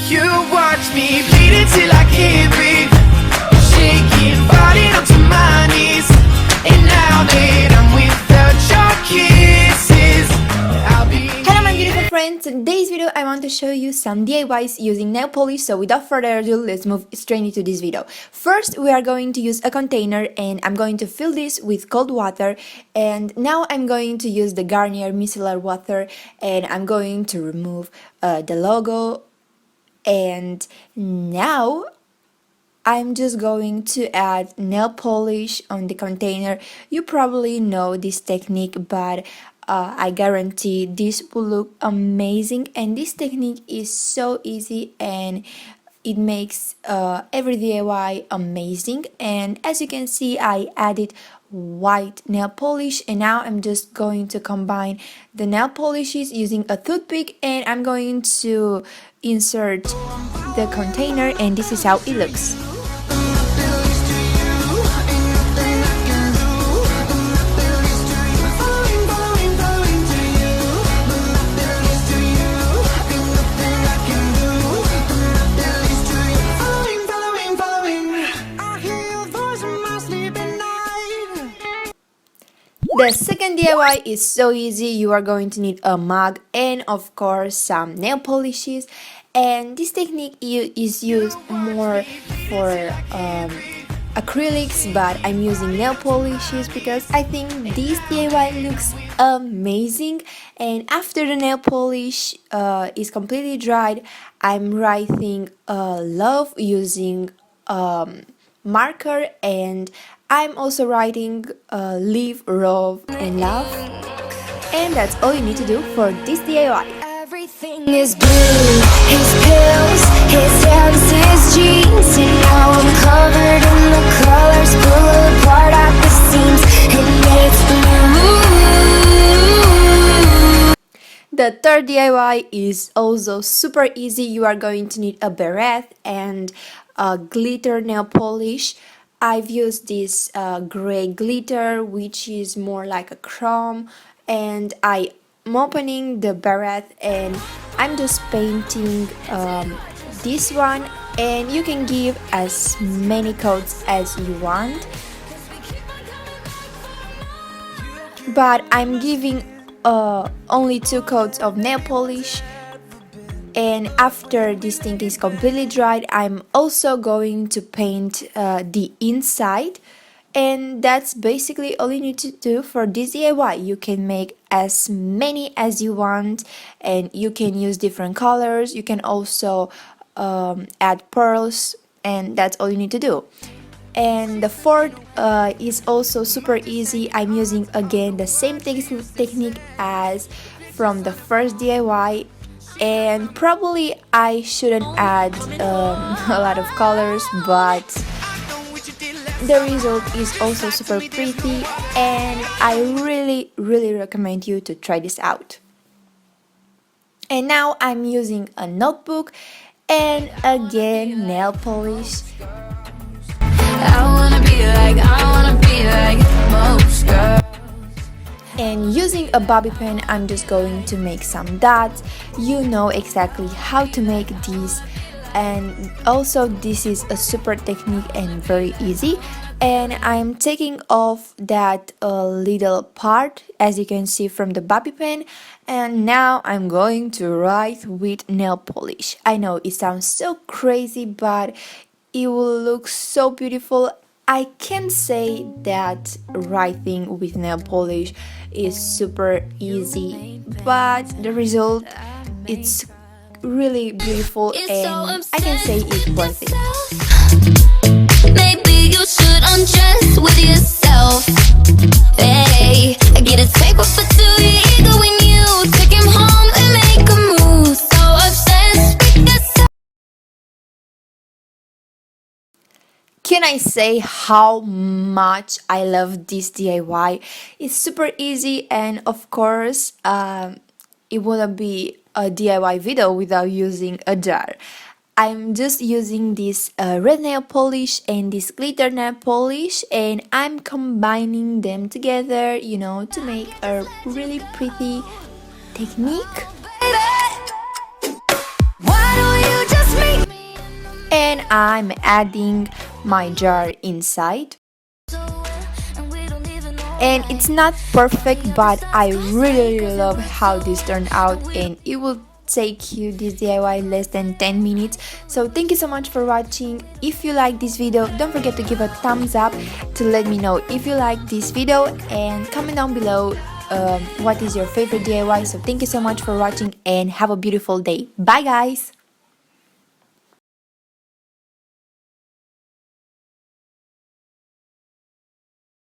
You watch me bleed till I can't breathe, shaking, falling onto my knees. And now that I'm without your kisses, I'll be. Hello my beautiful friends, in today's video I want to show you some DIYs using nail polish, so without further ado, let's move straight into this video. First, we are going to use a container and I'm going to fill this with cold water, and now I'm going to use the Garnier micellar water and I'm going to remove the logo, and now I'm just going to add nail polish on the container. You probably know this technique, but I guarantee this will look amazing, and this technique is so easy and it makes every DIY amazing. And as you can see, I added white nail polish, and now I'm just going to combine the nail polishes using a toothpick, and I'm going to insert the container, and this is how it looks. The second DIY is so easy. You are going to need a mug and of course some nail polishes, and this technique is used more for acrylics, but I'm using nail polishes because I think this DIY looks amazing. And after the nail polish is completely dried, I'm writing love using marker, and I'm also writing live, love and love, and that's all you need to do for this DIY. Everything is blue, his pills, his hands, his jeans, and now I'm covered in the colors, pull apart at the seams, and it's blue. The third DIY is also super easy. You are going to need a barrette and a glitter nail polish. I've used this gray glitter, which is more like a chrome, and I'm opening the barrette and I'm just painting this one, and you can give as many coats as you want, but I'm giving only 2 coats of nail polish. And after this thing is completely dried, I'm also going to paint the inside, and that's basically all you need to do for this DIY. You can make as many as you want, and you can use different colors. You can also add pearls, and that's all you need to do. And the fourth is also super easy. I'm using again the same technique as from the first DIY. And probably I shouldn't add a lot of colors, but the result is also super pretty, and I really recommend you to try this out. And now I'm using a notebook and again nail polish. I wanna be like most girls. And using a bobby pin, I'm just going to make some dots. You know exactly how to make these, and also this is a super technique and very easy. And I'm taking off that little part, as you can see from the bobby pin, and now I'm going to write with nail polish. I know it sounds so crazy, but it will look so beautiful. I can say that writing with nail polish is super easy, but the result, it's really beautiful, and I can say it's worth it. Maybe you should undress with yourself. Hey, I get a tape up for 2 ego when you take him home and make a move. So obsessed with yourself. Can I say how much I love this DIY? It's super easy, and of course it wouldn't be a DIY video without using a jar. I'm just using this red nail polish and this glitter nail polish, and I'm combining them together, you know, to make a really pretty technique. Why don't you just I'm adding my jar inside. And it's not perfect, but I really love how this turned out, and it will take you this DIY less than 10 minutes. So thank you so much for watching. If you like this video, don't forget to give a thumbs up to let me know if you like this video, and comment down below what is your favorite DIY. So thank you so much for watching and have a beautiful day. Bye guys.